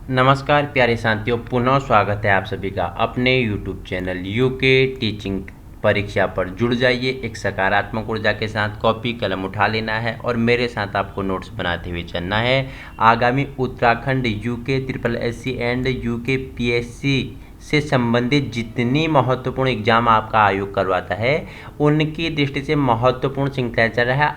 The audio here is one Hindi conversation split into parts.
नमस्कार प्यारे साथियों, पुनः स्वागत है आप सभी का अपने YouTube चैनल यूके टीचिंग परीक्षा पर। जुड़ जाइए एक सकारात्मक ऊर्जा के साथ। कॉपी कलम उठा लेना है और मेरे साथ आपको नोट्स बनाते हुए चलना है। आगामी Uttarakhand UK triple SC and UK PSC से संबंधित जितनी महत्वपूर्ण एग्जाम आपका आयोग करवाता है उनकी दृष्टि से महत्वपूर्ण श्रृंखला चल रहा है।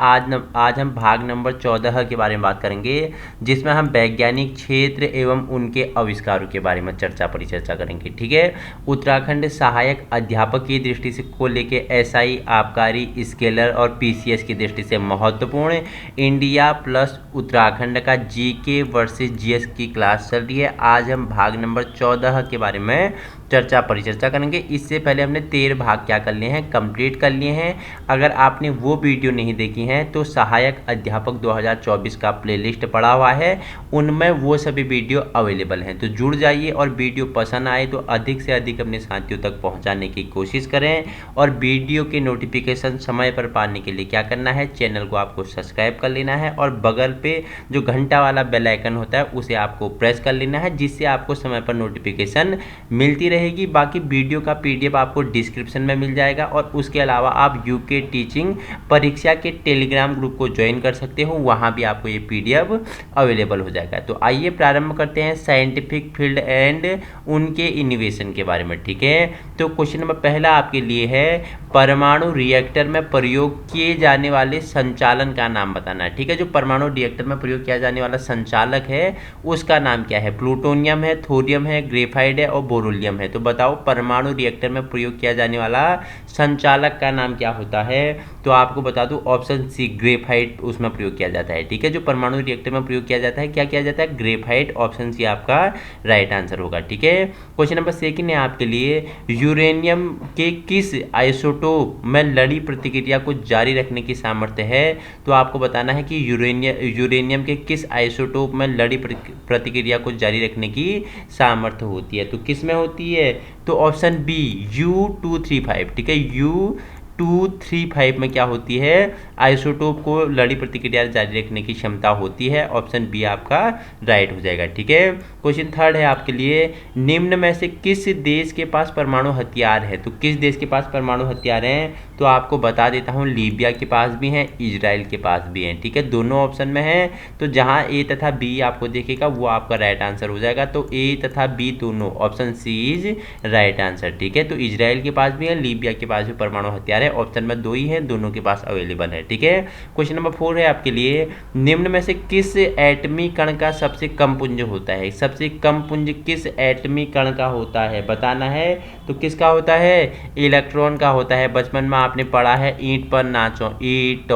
आज हम भाग नंबर 14 के बारे में बात करेंगे, जिसमें हम वैज्ञानिक क्षेत्र एवं उनके आविष्कारों के बारे में परिचर्चा करेंगे। ठीक है। उत्तराखंड सहायक अध्यापक की दृष्टि से को लेके एसआई, आबकारी, स्केलर और पीसीएस की दृष्टि से महत्वपूर्ण। इंडिया प्लस उत्तराखंड का जीके वर्सेस जीएस की क्लास चल रही है। आज हम भाग नंबर 14 के बारे में परिचर्चा करेंगे। इससे पहले हमने 13 भाग क्या कर लिए हैं, कंप्लीट कर लिए हैं। अगर आपने वो वीडियो नहीं देखी हैं तो सहायक अध्यापक 2024 का प्लेलिस्ट पड़ा हुआ है, उनमें वो सभी वीडियो अवेलेबल हैं। तो जुड़ जाइए और वीडियो पसंद आए तो अधिक से अधिक अपने साथियों तक पहुंचाने की कोशिश करें। और वीडियो के नोटिफिकेशन समय पर पाने के लिए क्या करना है, चैनल को आपको सब्सक्राइब कर लेना है और बगल पे जो घंटा वाला बेल आइकन होता है उसे आपको प्रेस कर लेना है, जिससे आपको समय पर नोटिफिकेशन मिलती रहेगी। बाकी वीडियो का पीडीएफ आपको डिस्क्रिप्शन में मिल जाएगा और उसके अलावा आप यूके टीचिंग परीक्षा के टेलीग्राम ग्रुप को ज्वाइन कर सकते हो, वहां भी आपको ये पीडीएफ अवेलेबल हो जाएगा। तो आइए प्रारंभ करते हैं साइंटिफिक फील्ड एंड उनके इनोवेशन के बारे में। ठीक है। तो क्वेश्चन नंबर पहला आपके लिए है, परमाणु रिएक्टर में प्रयोग किए जाने वाले संचालन का नाम बताना है। ठीक है। जो परमाणु रिएक्टर में प्रयोग किया जाने वाला संचालक है उसका नाम क्या है। प्लूटोनियम है, थोरियम है, ग्रेफाइट है और बोरोलियम है। तो बताओ परमाणु रिएक्टर में प्रयोग किया जाने वाला संचालक का नाम क्या होता है। तो आपको बता दूं ऑप्शन सी, ग्रेफाइट उसमें प्रयोग किया जाता है। ठीक है। जो परमाणु रिएक्टर में प्रयोग किया जाता है, क्या किया जाता है, ग्रेफाइट। ऑप्शन सी आपका राइट आंसर होगा। ठीक है। क्वेश्चन नंबर सेकंड है आपके लिए, यूरेनियम के किस आइसोटोप में लड़ी प्रतिक्रिया को जारी रखने की सामर्थ्य है। तो आपको बताना है कि यूरेनियम के किस आइसोटोप में लड़ी प्रतिक्रिया को जारी रखने की सामर्थ्य होती है। तो किस में होती है, तो ऑप्शन बी U235। ठीक है। U235 में क्या होती है, आइसोटोप को लड़ी प्रतिक्रिया जारी रखने की क्षमता होती है। ऑप्शन बी आपका राइट हो जाएगा। ठीक है। क्वेश्चन थर्ड है आपके लिए, निम्न में से किस देश के पास परमाणु हथियार है। तो किस देश के पास परमाणु हथियार हैं, तो आपको बता देता हूं, लीबिया के पास भी हैं, इजराइल के पास भी हैं। ठीक है। दोनों ऑप्शन में है, तो जहां ए तथा बी आपको देखेगा वो आपका राइट आंसर हो जाएगा। तो ए तथा बी दोनों, option C is right answer. ठीक है। तो इजराइल के पास भी है, लीबिया के पास भी परमाणु हथियार है। ऑप्शन में दो ही है, दोनों के पास अवेलेबल है। ठीक है। क्वेश्चन नंबर 4 है आपके लिए, निम्न में से किस एटमी कण का सबसे कम पुंज होता है। सबसे कम पुंज किस एटमी कण का होता है बताना है। तो किसका होता है, इलेक्ट्रॉन का होता है। बचपन में आपने पढ़ा है, ईंट पर नाचो, ईट।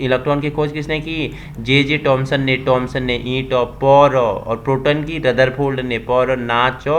इलेक्ट्रॉन की खोज किसने की, जे टॉमसन ने ईंट और और प्रोटॉन की रदरफोर्ड ने। पर नाचो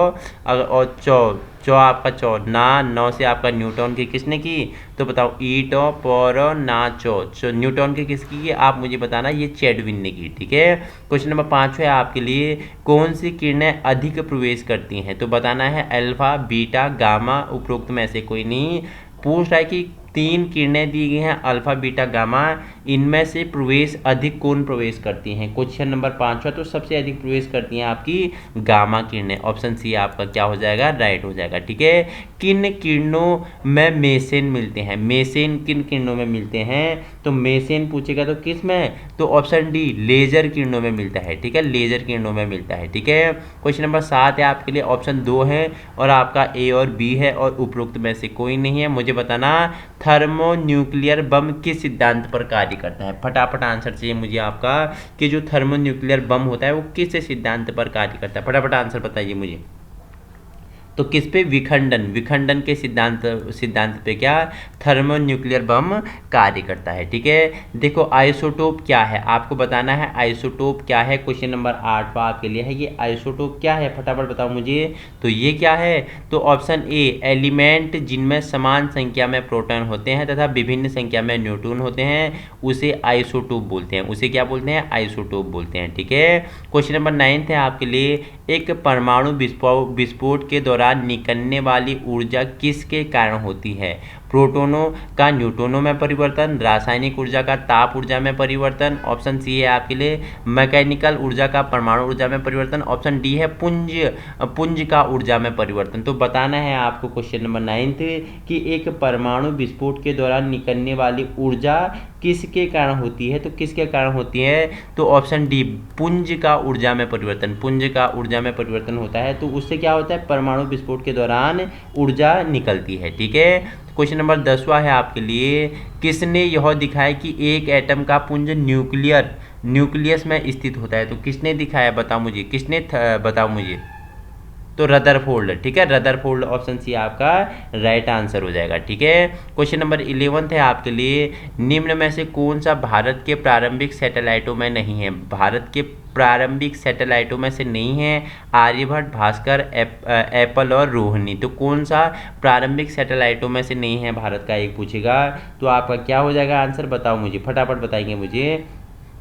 और चौ आपका ना नौ से आपका न्यूटन की किसने की, तो बताओ ईटो पर नाचो न्यूटन की किसकी की, आप मुझे बताना, ये चैडविन ने की। ठीक है। क्वेश्चन नंबर 5 है आपके लिए, कौन सी किरणें अधिक प्रवेश करती हैं। तो बताना है अल्फा, बीटा, गामा, उपरोक्त में से कोई नहीं। पूछ रहा है कि 3 किरणें दी गई हैं, अल्फा, बीटा, गामा, इनमें से प्रवेश अधिक कौन प्रवेश करती हैं। क्वेश्चन नंबर 5 तो सबसे अधिक प्रवेश करती हैं आपकी गामा किरणें। ऑप्शन सी आपका क्या हो जाएगा, राइट हो जाएगा। ठीक है। किन किरणों में मेसेन मिलते हैं। मेसेन किन किरणों में मिलते हैं, तो मेसेन पूछेगा तो किस में, तो ऑप्शन डी, लेजर किरणों में मिलता है। ठीक है। लेजर किरणों में मिलता है। ठीक है। क्वेश्चन नंबर 7 है आपके लिए, ऑप्शन 2 है और आपका ए और बी है और उपरोक्त में से कोई नहीं है। मुझे बताना, थर्मोन्यूक्लियर बम किस सिद्धांत पर कार्य करता है। फटाफट आंसर चाहिए मुझे आपका, कि जो थर्मोन्यूक्लियर बम होता है वो किस सिद्धांत पर कार्य करता है। फटाफट आंसर बताइए मुझे। तो किस पे, विखंडन के सिद्धांत पे क्या, थर्मोन्यूक्लियर बम कार्य करता है। ठीक है। देखो आइसोटोप क्या है, आपको बताना है आइसोटोप क्या है। क्वेश्चन नंबर 8 आपके लिए है, ये आइसोटोप क्या है, फटाफट बताओ मुझे। तो ये क्या है, तो ऑप्शन ए, एलिमेंट जिनमें समान संख्या में प्रोटॉन होते हैं तथा विभिन्न संख्या में न्यूट्रॉन होते हैं, उसे आइसोटोप बोलते हैं। उसे क्या बोलते हैं, आइसोटोप बोलते हैं। ठीक है। क्वेश्चन नंबर 9 है आपके लिए, एक परमाणु विस्फोट के दौरान निकलने वाली ऊर्जा किसके कारण होती है। प्रोटोनों का न्यूट्रॉनों में परिवर्तन, रासायनिक ऊर्जा का ताप ऊर्जा में परिवर्तन, ऑप्शन सी है आपके लिए मैकेनिकल ऊर्जा का परमाणु ऊर्जा में परिवर्तन, ऑप्शन डी है पुंज का ऊर्जा में परिवर्तन। तो बताना है आपको क्वेश्चन नंबर 9 कि एक परमाणु विस्फोट के दौरान निकलने वाली ऊर्जा किसके कारण होती है, तो किसके कारण होती है, तो ऑप्शन डी पुंज का ऊर्जा में परिवर्तन, पुंज का ऊर्जा में परिवर्तन होता है। तो उससे क्या होता है, परमाणु विस्फोट के दौरान ऊर्जा निकलती है। ठीक है, क्वेश्चन नंबर 10वां है आपके लिए, किसने यह दिखाया कि एक एटम का पुंज न्यूक्लियस में स्थित होता है। तो किसने दिखाया, बताओ मुझे, बताओ मुझे, तो रदरफोर्ड। ठीक है, रदरफोर्ड, ऑप्शन सी आपका राइट आंसर हो जाएगा। ठीक है, क्वेश्चन नंबर 11 है आपके लिए, निम्न में से कौन सा भारत के प्रारंभिक सैटेलाइटों में नहीं है, भारत के प्रारंभिक सैटेलाइटों में से नहीं है, आर्यभट्ट, भास्कर, एप्पल और रोहिणी। तो कौन सा प्रारंभिक सैटेलाइटों में से नहीं है भारत का, एक पूछेगा, तो आपका क्या हो जाएगा आंसर, बताओ मुझे, फटाफट बताएंगे मुझे।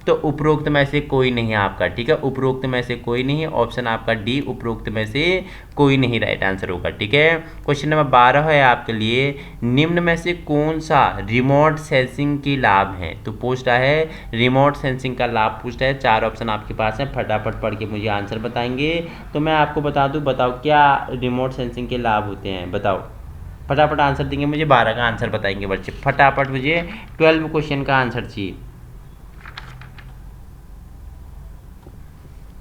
तो उपरोक्त में से कोई नहीं है आपका। ठीक है, उपरोक्त में से कोई नहीं है, ऑप्शन आपका डी उपरोक्त में से कोई नहीं राइट आंसर होगा। ठीक है, क्वेश्चन नंबर 12 है आपके लिए, निम्न में से कौन सा रिमोट सेंसिंग की लाभ है। तो पूछता है रिमोट सेंसिंग का लाभ पूछता है, 4 ऑप्शन आपके पास है, फटाफट पढ़ के मुझे आंसर बताएंगे। तो मैं आपको बता दूं, बताओ क्या रिमोट सेंसिंग के लाभ होते हैं, बताओ, फटाफट आंसर देंगे मुझे, 12 का आंसर बताएंगे बच्चे, फटाफट, मुझे 12 क्वेश्चन का आंसर चाहिए।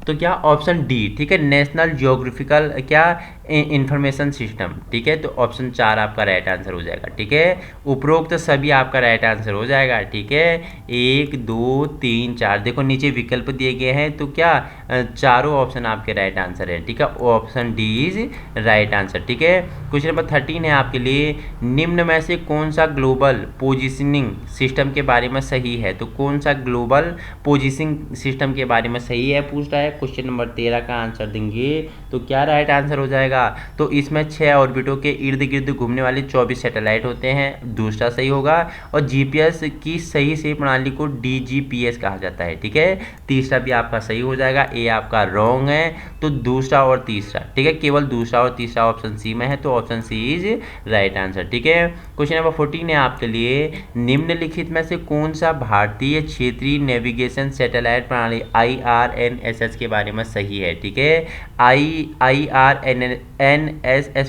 तो क्या, ऑप्शन डी। ठीक है, नेशनल जियोग्राफिकल क्या इंफॉर्मेशन सिस्टम। ठीक है, तो ऑप्शन 4 आपका राइट आंसर हो जाएगा। ठीक है, उपरोक्त सभी आपका राइट आंसर हो जाएगा। ठीक है, 1 2 3 4, देखो नीचे विकल्प दिए गए हैं, तो क्या चारों ऑप्शन आपके राइट आंसर है। ठीक है, option D is right answer. ठीक है, क्वेश्चन नंबर 13 है आपके लिए, निम्न में से कौन सा ग्लोबल पोजिशनिंग सिस्टम के बारे में सही है। तो कौन सा ग्लोबल पोजिशनिंग सिस्टम के बारे में सही है पूछता है। क्वेश्चन नंबर 13 का आंसर देंगे तो क्या राइट आंसर हो जाएगा, तो इसमें 6 ऑर्बिटों के इर्द गिर्द घूमने वाले 24 सैटेलाइट होते हैं, दूसरा सही होगा, और जीपीएस की सही प्रणाली को डीजीपीएस कहा जाता है। ठीक है, तीसरा भी आपका सही हो जाएगा, ए आपका रॉन्ग है, तो दूसरा और तीसरा। ठीक है, केवल दूसरा और तीसरा ऑप्शन सी में है, तो option C is right answer. ठीक है, क्वेश्चन नंबर 14 है आपके लिए, निम्नलिखित में से कौन सा भारतीय क्षेत्रीय नेविगेशन सैटेलाइट प्रणाली IRNSS के बारे में सही है। ठीक है, IRNSS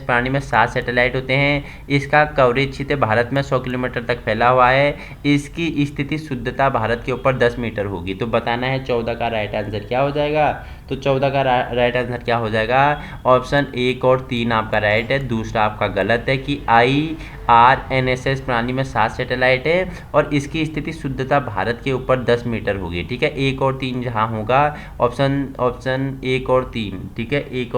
प्रणाली में 7 सैटेलाइट होते हैं, इसका कवरेज क्षेत्र भारत में 100 किलोमीटर तक फैला हुआ है, इसकी स्थिति शुद्धता भारत के ऊपर 10 मीटर होगी। तो बताना है 14 का राइट आंसर क्या हो जाएगा, तो 14 का राइट आंसर क्या हो जाएगा, ऑप्शन 1 और 3 आपका राइट है, दूसरा आपका गलत है कि IRNSS प्रणाली में 7 सैटेलाइट है और इसकी स्थिति शुद्धता भारत के ऊपर 10 मीटर होगी। ठीक है, 1 और 3 जहाँ होगा, ऑप्शन 1 और 3। ठीक है, 1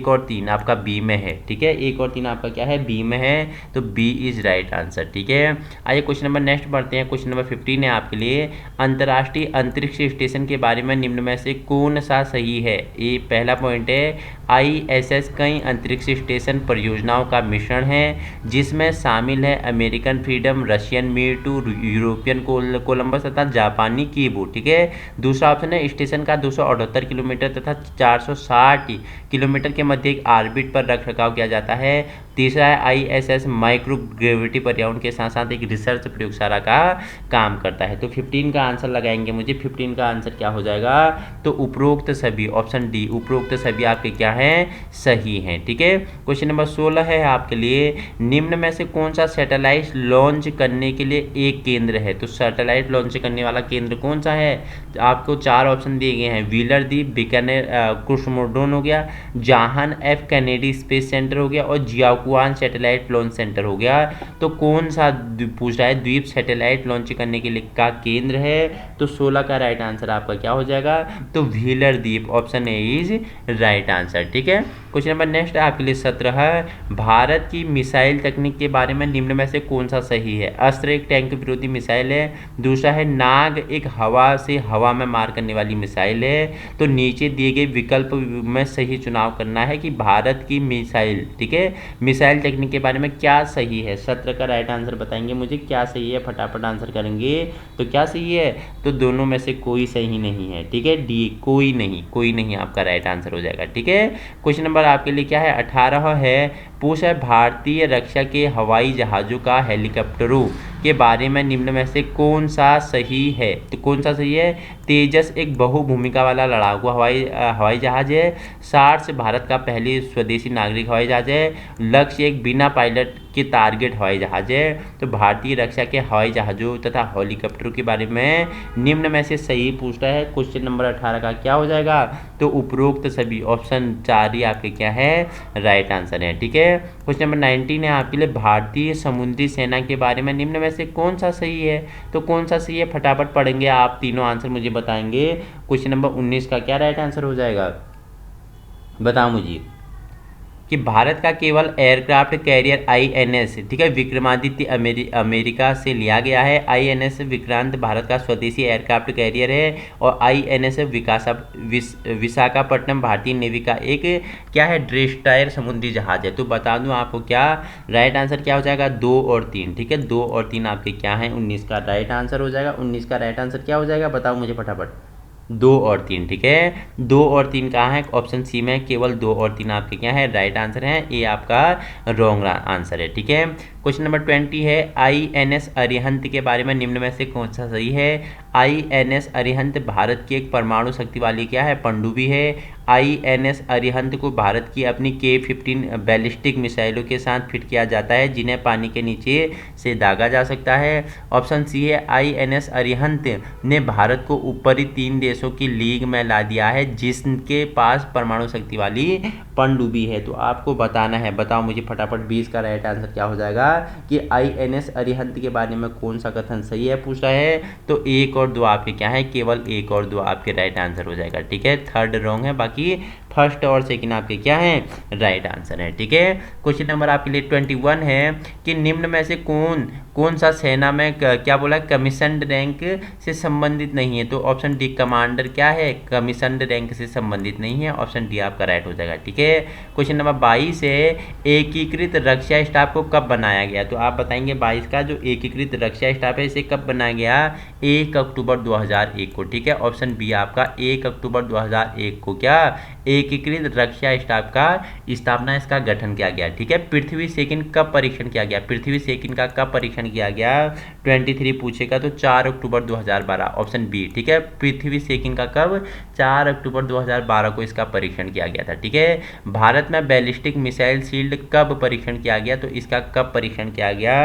और 3 आपका बी में है। ठीक है, 1 और 3 आपका क्या है, बी में है, तो बी इज राइट आंसर। ठीक है, आइए क्वेश्चन नंबर नेक्स्ट बढ़ते हैं। क्वेश्चन नंबर 15 है आपके लिए, अंतर्राष्ट्रीय अंतरिक्ष स्टेशन के बारे में निम्न में से कौन सा सही है। ये पहला पॉइंट है, ISS कई अंतरिक्ष स्टेशन परियोजनाओं का मिश्रण है, जिसमें शामिल है American freedom, Russian Mir 2, European Columbus तथा जापानी कीबो। ठीक है, दूसरा ऑप्शन है, स्टेशन का 278 किलोमीटर तथा 460 किलोमीटर के मध्य एक ऑर्बिट पर रख रखाव किया जाता है। तीसरा है, ISS माइक्रोग्रेविटी पर्यावरण के साथ साथ एक रिसर्च प्रयोगशाला का काम करता है। तो 15 का आंसर लगाएंगे मुझे, 15 का आंसर क्या हो जाएगा, तो उपरोक्त सभी, ऑप्शन डी उपरोक्त सभी आपके क्या हैं, सही हैं। ठीक है, क्वेश्चन नंबर 16 है आपके लिए, निम्न में से कौन सा सैटेलाइट लॉन्च करने के लिए एक केंद्र है। तो सैटेलाइट लॉन्च करने वाला केंद्र कौन सा है, तो आपको 4 ऑप्शन दिए गए हैं, व्हीलर द्वीप, बीकानेर कुर्समोड्रोन हो गया, John F Kennedy space centre हो गया, और जियाकुआन सैटेलाइट लॉन्च सेंटर हो गया। तो कौन सा पूछ रहा है, द्वीप सैटेलाइट लॉन्च करने के लिए का केंद्र है, तो 16 का राइट आंसर आपका क्या हो जाएगा, तो व्हीलर द्वीप, option A is right answer. ठीक है, क्वेश्चन नंबर नेक्स्ट आपके लिए 17 है, भारत की मिसाइल तकनीक के बारे में निम्न में से कौन सा सही है। अस्त्र एक टैंक विरोधी मिसाइल है, दूसरा है नाग एक हवा से हवा में मार करने वाली मिसाइल है। तो नीचे दिए गए विकल्प में सही चुनाव करना है कि भारत भारत की मिसाइल, ठीक है, मिसाइल टेक्निक के बारे में क्या सही है? सत्र का राइट आंसर बताएंगे मुझे क्या सही है, फटाफट आंसर करेंगे। तो क्या सही है? तो दोनों में से कोई सही नहीं है, ठीक है, डी कोई नहीं आपका राइट आंसर हो जाएगा, ठीक है। क्वेश्चन नंबर आपके लिए क्या है? 18 है, पूछ है भारतीय रक्षा के हवाई जहाज़ों का हेलीकॉप्टरों के बारे में निम्न में से कौन सा सही है? तो कौन सा सही है? तेजस एक बहुभूमिका वाला लड़ाकू हवाई जहाज है। सार्स भारत का पहली स्वदेशी नागरिक हवाई जहाज है। लक्ष्य एक बिना पायलट के टारगेट हवाई जहाज है। तो भारतीय रक्षा के हवाई जहाज़ों तथा हेलीकॉप्टरों के बारे में निम्न में से सही पूछता है। क्वेश्चन नंबर 18 का क्या हो जाएगा? तो उपरोक्त सभी, ऑप्शन 4 ही आपके क्या है? राइट आंसर है, ठीक है। क्वेश्चन नंबर 19 है आपके लिए, भारतीय समुद्री सेना के बारे में निम्न में से कौन सा सही है? तो कौन सा सही है, फटाफट पढ़ेंगे आप, तीनों आंसर मुझे बताएंगे। क्वेश्चन नंबर 19 का क्या राइट आंसर हो जाएगा? बताओ मुझे। कि भारत का केवल एयरक्राफ्ट कैरियर आईएनएस, ठीक है, विक्रमादित्य अमेरिका से लिया गया है। आईएनएस विक्रांत भारत का स्वदेशी एयरक्राफ्ट कैरियर है। और आईएनएस विशाखापट्टनम भारतीय नेवी का एक क्या है? डिस्ट्रॉयर समुद्री जहाज है। तो बता दूं आपको क्या राइट आंसर क्या हो जाएगा? 2 और 3, ठीक है, 2 और 3 आपके क्या है? 19 का राइट आंसर हो जाएगा। 19 का राइट आंसर क्या हो जाएगा? बताओ मुझे फटाफट। 2 और 3, ठीक है, 2 और 3 कहाँ है? ऑप्शन सी में केवल 2 और 3 आपके क्या है? राइट आंसर है। ये आपका रॉन्ग आंसर है, ठीक है। क्वेश्चन नंबर 20 है, आईएनएस अरिहंत के बारे में निम्न में से कौन सा सही है? आईएनएस अरिहंत भारत की एक परमाणु शक्ति वाली क्या है? पनडुब्बी है। आईएनएस अरिहंत को भारत की अपनी K-15 बैलिस्टिक मिसाइलों के साथ फिट किया जाता है, जिन्हें पानी के नीचे से दागा जा सकता है। ऑप्शन सी है, आईएनएस अरिहंत ने भारत को ऊपरी 3 देशों की लीग में ला दिया है, जिसके पास परमाणु शक्ति वाली पनडुब्बी है। तो आपको बताना है, बताओ मुझे फटाफट। 20 का राइट आंसर क्या हो जाएगा? कि आईएनएस अरिहंत के बारे में कौन सा कथन सही है पूछ रहा है। तो 1 और 2 आपके क्या है? केवल 1 और 2 आपके राइट आंसर हो जाएगा, ठीक है। थर्ड रॉन्ग है, बाकी फर्स्ट और सेकंड आपके क्या है? राइट आंसर है, ठीक है। क्वेश्चन नंबर आपके लिए 21 है कि निम्न में से कौन सा सेना में क्या बोला? कमीशन्ड रैंक से संबंधित नहीं है। तो ऑप्शन डी कमांडर क्या है? कमीशन्ड रैंक से संबंधित नहीं है। ऑप्शन डी आपका राइट हो जाएगा, ठीक है। क्वेश्चन नंबर 22 है, एकीकृत रक्षा स्टाफ को कब बनाया गया? तो आप बताएंगे 22 का जो एकीकृत रक्षा स्टाफ है इसे कब बनाया गया? 1 अक्टूबर 2001 को, ठीक है। ऑप्शन बी आपका 1 अक्टूबर 2001 को क्या एकीकृत रक्षा स्टाफ का स्थापना, इसका गठन किया गया, ठीक है। पृथ्वी सेकंड कब परीक्षण किया गया? पृथ्वी सेकंड का कब परीक्षण किया गया? 23 पूछेगा तो 4 अक्टूबर 2012, ऑप्शन बी, ठीक है। पृथ्वी सेकंड का कब? 4 अक्टूबर 2012 को इसका परीक्षण किया गया था, ठीक है। भारत में बैलिस्टिक मिसाइल शील्ड कब परीक्षण किया गया? तो इसका कब परीक्षण किया गया?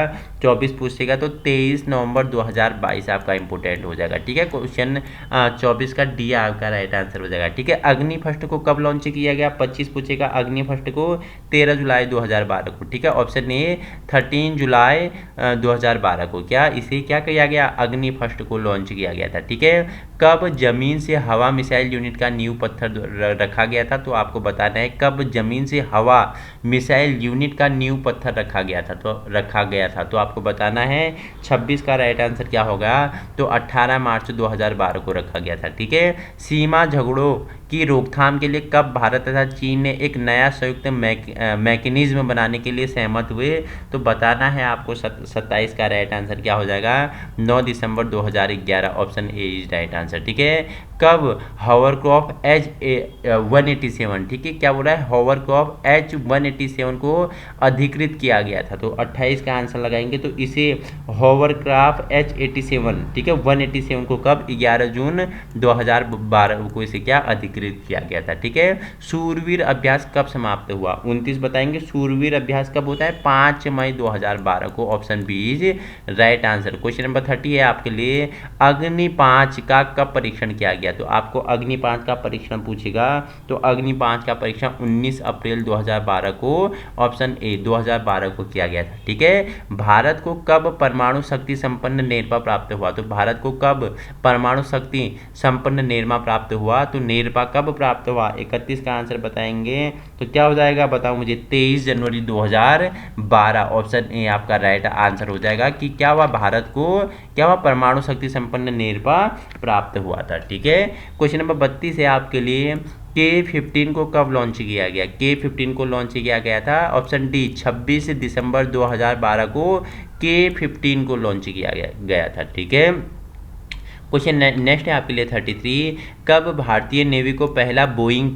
24 पूछेगा तो 23 नवंबर 2022 आपका इंपोर्टेंट हो जाएगा, ठीक है। क्वेश्चन 24 का डी आपका राइट आंसर हो जाएगा, ठीक है। अग्नि फर्स्ट को कब लॉन्च किया गया? 25 पूछेगा। अग्नि फर्स्ट को 13 जुलाई 2012 को, ठीक है। ऑप्शन ए 13 जुलाई 2012 को क्या इसे क्या किया गया? अग्नि फर्स्ट को लॉन्च किया गया था, ठीक है। कब जमीन से हवा मिसाइल यूनिट का नींव पत्थर रखा गया था? तो आपको बताना है कब जमीन से हवा मिसाइल यूनिट का नींव पत्थर रखा गया था। तो आपको बताना है 26 का राइट आंसर क्या होगा? तो 18 मार्च 2012 को रखा गया था, ठीक है। सीमा झगड़ों की रोकथाम के लिए कब भारत तथा चीन ने एक नया संयुक्त मैकेनिज्म बनाने के लिए सहमत हुए? तो बताना है आपको 27 का राइट आंसर क्या हो जाएगा? 9 दिसंबर 2011, option A is right answer, ठीक है। कब हॉवरक्रॉफ्ट H187, ठीक है, क्या बोल रहा है? हॉवरक्रॉफ्ट H187 को अधिकृत किया गया था। तो 28 का आंसर लगाएंगे तो इसे हॉवरक्राफ्ट H87, ठीक है, 187 को कब? 11 जून 2012 को इसे क्या अधिकृत किया गया था, ठीक है। सूरवीर अभ्यास कब समाप्त हुआ? 29 बताएंगे। सूरवीर अभ्यास कब होता है? 5 मई 2012 को, option B is right answer. Question number 30 है आपके लिए, अग्नि 5 का कब परीक्षण किया गया? तो आपको अग्नि 5 का परीक्षण पूछेगा तो अग्नि 5 का परीक्षण 19 अप्रैल 2012 को, ऑप्शन ए 2012 को किया गया था, ठीक है। भारत को कब परमाणु शक्ति संपन्न नेरपा प्राप्त हुआ? तो भारत को कब परमाणु शक्ति संपन्न नेरमा प्राप्त हुआ? तो नेरपा कब प्राप्त हुआ? 31 का आंसर बताएंगे तो क्या हो जाएगा? बताओ मुझे। 23 जनवरी 2012, ऑप्शन ए आपका राइट आंसर हो जाएगा कि क्या हुआ? भारत को क्या हुआ? परमाणु शक्ति संपन्न नेरपा प्राप्त हुआ था, ठीक है। क्वेश्चन नंबर 32 है आपके लिए, K15 को कब लॉन्च किया गया? K15 को लॉन्च किया गया था ऑप्शन डी 26 दिसंबर 2012 को K15 को लॉन्च किया गया था। ठीक है, क्वेश्चन नेक्स्ट है आपके लिए 33, कब भारतीय नेवी को पहला Boeing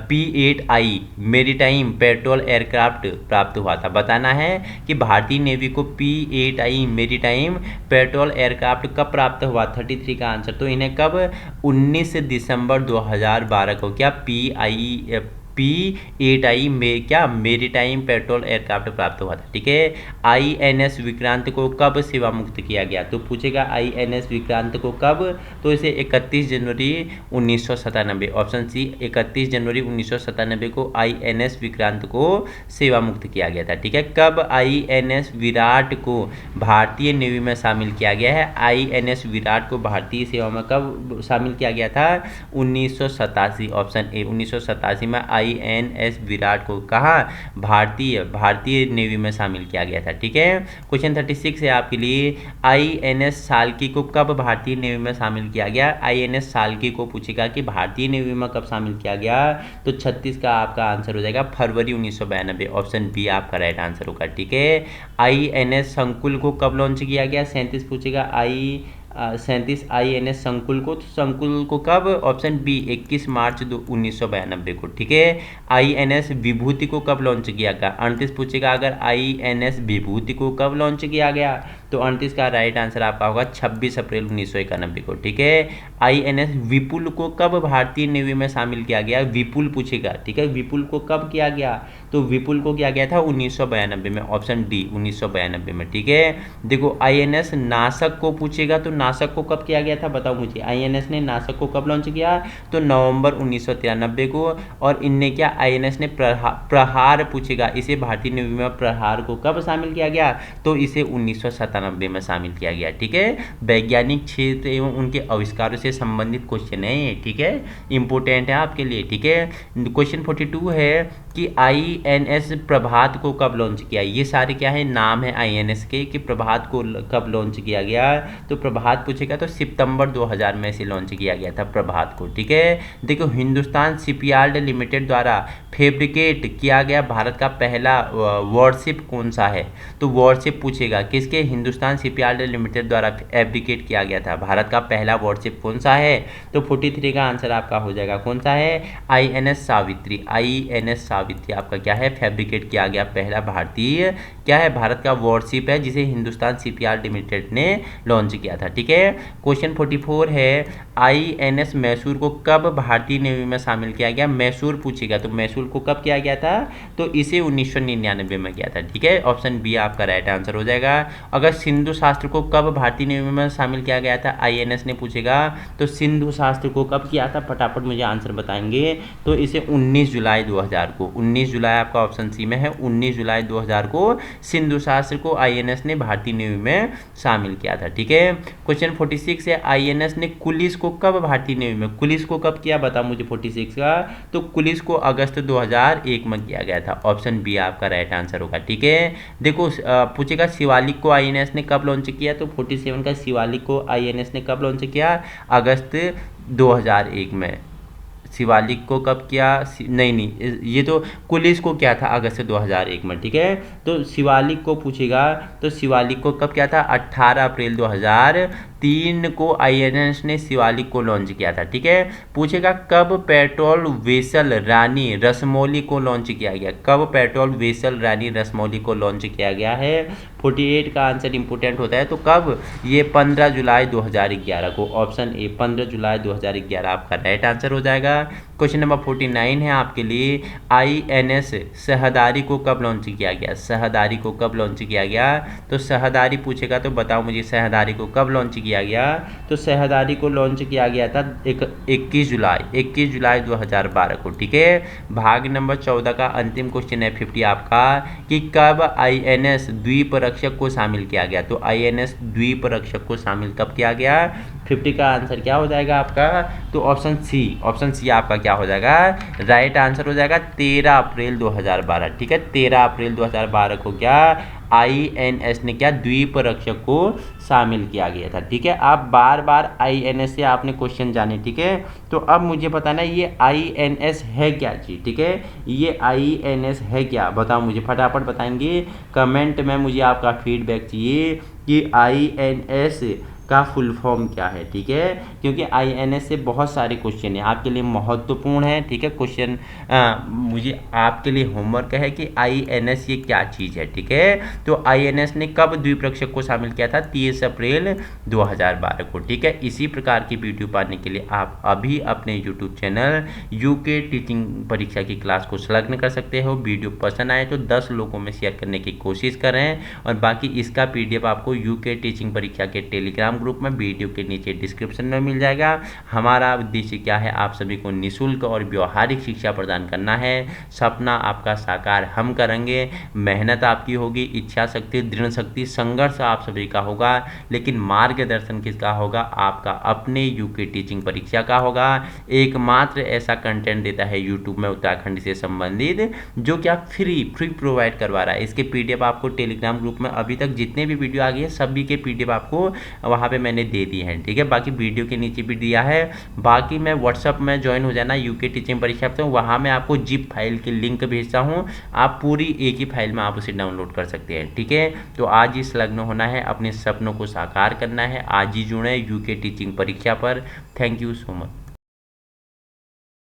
P8I maritime petrol aircraft प्राप्त हुआ था? बताना है कि भारतीय नेवी को P8I मेरीटाइम पेट्रोल एयरक्राफ्ट कब प्राप्त हुआ। 33 का आंसर, तो इन्हें कब? 19 दिसंबर 2012 को क्या P8I में क्या मेरीटाइम पेट्रोल एयरक्राफ्ट प्राप्त हुआ था। ठीक है, INS विक्रांत को कब सेवा मुक्त किया गया? तो पूछेगा INS विक्रांत को कब, तो इसे 31 जनवरी 1997, ऑप्शन सी 31 जनवरी 1997 को INS विक्रांत को सेवा मुक्त किया गया था। ठीक है, कब INS विराट को भारतीय नेवी में शामिल किया गया है? INS विराट को भारतीय सेवा में कब शामिल किया गया था? 1987, ऑप्शन ए 1987 में INS विराट को कहा भारतीय नेवी में शामिल किया गया था। ठीक है, क्वेश्चन 36 है आपके लिए, INS साल्की को कब भारतीय नेवी में शामिल किया गया? INS साल्की को पूछेगा कि भारतीय नेवी में कब शामिल किया गया, तो 36 का आपका आंसर हो जाएगा फरवरी 1992, ऑप्शन बी आपका राइट आंसर होगा। ठीक है, INS संकुल को कब लॉन्च किया गया? 37 पूछेगा 37 INS संकुल को, तो संकुल को कब? ऑप्शन बी 21 मार्च 1992 को। ठीक है, INS विभूति को कब लॉन्च किया गया? 38 पूछेगा अगर INS विभूति को कब लॉन्च किया गया, तो 38 का राइट आंसर आपका होगा 26 अप्रैल 1991 को। ठीक है, INS विपुल को कब भारतीय नेवी में शामिल किया गया? विपुल पूछेगा। ठीक है, विपुल को कब किया गया, तो विपुल को किया गया था 1992 में, ऑप्शन डी 1992 में। ठीक है, देखो INS नासक को पूछेगा, तो नासक को कब किया गया था बताओ मुझे। INS ने नासक को कब लॉन्च किया, तो नवंबर 1993 को। और इनने क्या, INS ने प्रहार पूछेगा, इसे भारतीय नेवी में प्रहार को कब शामिल किया गया, तो इसे 1997 में शामिल किया गया। ठीक है, वैज्ञानिक क्षेत्र एवं उनके आविष्कारों से संबंधित क्वेश्चन है। ठीक है, इंपोर्टेंट है आपके लिए। ठीक है, क्वेश्चन 42 है कि INS प्रभात को कब लॉन्च किया? ये सारे क्या है, नाम है INS के, कि प्रभात को कब लॉन्च किया गया, तो प्रभात पूछेगा तो सितंबर 2000 में से लॉन्च किया गया था प्रभात को। ठीक है, देखो हिंदुस्तान शिपयार्ड लिमिटेड द्वारा फैब्रिकेट किया गया भारत का पहला वॉरशिप कौन सा है, तो वॉरशिप पूछेगा किसके, हिंदुस्तान शिपयार्ड लिमिटेड द्वारा फैब्रिकेट किया गया था भारत का पहला वॉरशिप कौन सा है, तो 43 का आंसर आपका हो जाएगा कौन सा है, INS सावित्री। INS सावित्री आपका क्या है, फैब्रिकेट किया गया पहला भारतीय क्या है, भारत का वॉरशिप है जिसे हिंदुस्तान शिपयार्ड लिमिटेड ने लॉन्च किया था। ठीक है, क्वेश्चन 44 है INS मैसूर को कब भारतीय नेवी में शामिल किया गया, मैसूर पूछेगा तो मैसूर को कब किया गया था, तो इसे 1999 में किया था। ठीक है, ऑप्शन बी आपका राइट आंसर हो जाएगा। अगर सिंधु शास्त्र को कब भारतीय नेवी में शामिल किया गया था, INS ने पूछेगा तो सिंधु शास्त्र को कब किया था, फटाफट मुझे आंसर बताएंगे, तो इसे 19 जुलाई 2000 को, 19 जुलाई आपका ऑप्शन सी में है, 19 जुलाई 2000 को सिंधु शास्त्र को INS ने भारतीय नेवी में शामिल किया था। ठीक है, क्वेश्चन 46 है INS ने कुलिस को कब भारतीय नेवी में, कुलिस को कब किया बता मुझे 46 का, तो कुलिस को अगस्त 2001 में किया गया था, ऑप्शन बी आपका राइट आंसर होगा। ठीक है, देखो पूछेगा शिवालिक को INS ने कब लॉन्च किया, तो 47 का शिवालिक को INS ने कब लॉन्च किया, अगस्त 2001 में। शिवालिक को कब किया, नहीं ये तो कुलिस को क्या था अगस्त 2001 में। ठीक है, तो शिवालिक को पूछेगा तो शिवालिक को कब किया था, 18 अप्रैल 2003 को INS ने शिवालिक को लॉन्च किया था। ठीक है, पूछेगा कब पेट्रोल वेसल रानी रसमौली को लॉन्च किया गया, कब पेट्रोल वेसल रानी रसमौली को लॉन्च किया गया है, 48 का आंसर इंपोर्टेंट होता है, तो कब, ये 15 जुलाई 2011 को, ऑप्शन ए 15 जुलाई 2011 आपका राइट आंसर हो जाएगा। क्वेश्चन नंबर 49 है आपके लिए INS सहदारी को कब लॉन्च किया गया, सहदारी को कब लॉन्च किया गया, तो सहदारी पूछेगा तो बताओ मुझे सहदारी को कब लॉन्च किया गया, तो सहदारी को लॉन्च किया गया था 21 जुलाई 2012 को। ठीक है, भाग नंबर 14 का अंतिम क्वेश्चन है 50 आपका, कि कब INS द्वीप रक्षक को शामिल किया गया, तो INS द्वीप रक्षक को शामिल कब किया गया, 50 का आंसर क्या हो जाएगा आपका, तो ऑप्शन सी आपका क्या हो जाएगा, राइट आंसर हो जाएगा 13 अप्रैल 2012। ठीक है, 13 अप्रैल 2012 को क्या INS ने क्या द्वीपरक्षक को शामिल किया गया था। ठीक है, आप बार बार INS से आपने क्वेश्चन जाने। ठीक है, तो अब मुझे बताना ये INS है क्या चीज़। ठीक है, ये INS है क्या, बताओ मुझे, फटाफट बताएंगे कमेंट में। मुझे आपका फीडबैक चाहिए कि INS का फुल फॉर्म क्या है। ठीक है, क्योंकि INS से बहुत सारे क्वेश्चन हैं, आपके लिए महत्वपूर्ण है। ठीक है, क्वेश्चन मुझे आपके लिए होमवर्क है कि INS ये क्या चीज़ है। ठीक है, तो INS ने कब द्विपरक्षक को शामिल किया था? 30 अप्रैल 2012 को। ठीक है, इसी प्रकार की वीडियो पाने के लिए आप अभी अपने यूट्यूब चैनल यूके टीचिंग परीक्षा की क्लास को संलग्न कर सकते हो। वीडियो पसंद आए तो 10 लोगों में शेयर करने की कोशिश करें, और बाकी इसका PDF आपको यूके टीचिंग परीक्षा के टेलीग्राम ग्रुप में वीडियो के नीचे डिस्क्रिप्शन में मिल जाएगा। हमारा उद्देश्य क्या है? आप सभी को निःशुल्क और व्यवहारिक शिक्षा प्रदान करना है। सपना आपका साकार हम करेंगे, मेहनत आपकी होगी, इच्छा शक्ति, दृढ़ शक्ति, संघर्ष आप सभी का होगा, लेकिन मार्गदर्शन किसका होगा? आपका अपने यूके टीचिंग परीक्षा का होगा। एकमात्र ऐसा कंटेंट देता है यूट्यूब में उत्तराखंड से संबंधित, जो क्या फ्री प्रोवाइड करवा रहा है। इसके PDF आपको टेलीग्राम ग्रुप में अभी तक जितने भी वीडियो आ गए सभी के PDF आपको वहाँ पे मैंने दे दी है। ठीक है, बाकी वीडियो के नीचे भी दिया है। बाकी मैं व्हाट्सअप में ज्वाइन हो जाना यूके टीचिंग परीक्षा पे, वहाँ मैं आपको जिप फाइल की लिंक भेजता हूँ, आप पूरी एक ही फाइल में आप उसे डाउनलोड कर सकते हैं। ठीक है, तो आज ही संलग्न होना है, अपने सपनों को साकार करना है, आज ही जुड़े यूके टीचिंग परीक्षा पर। Thank you so much.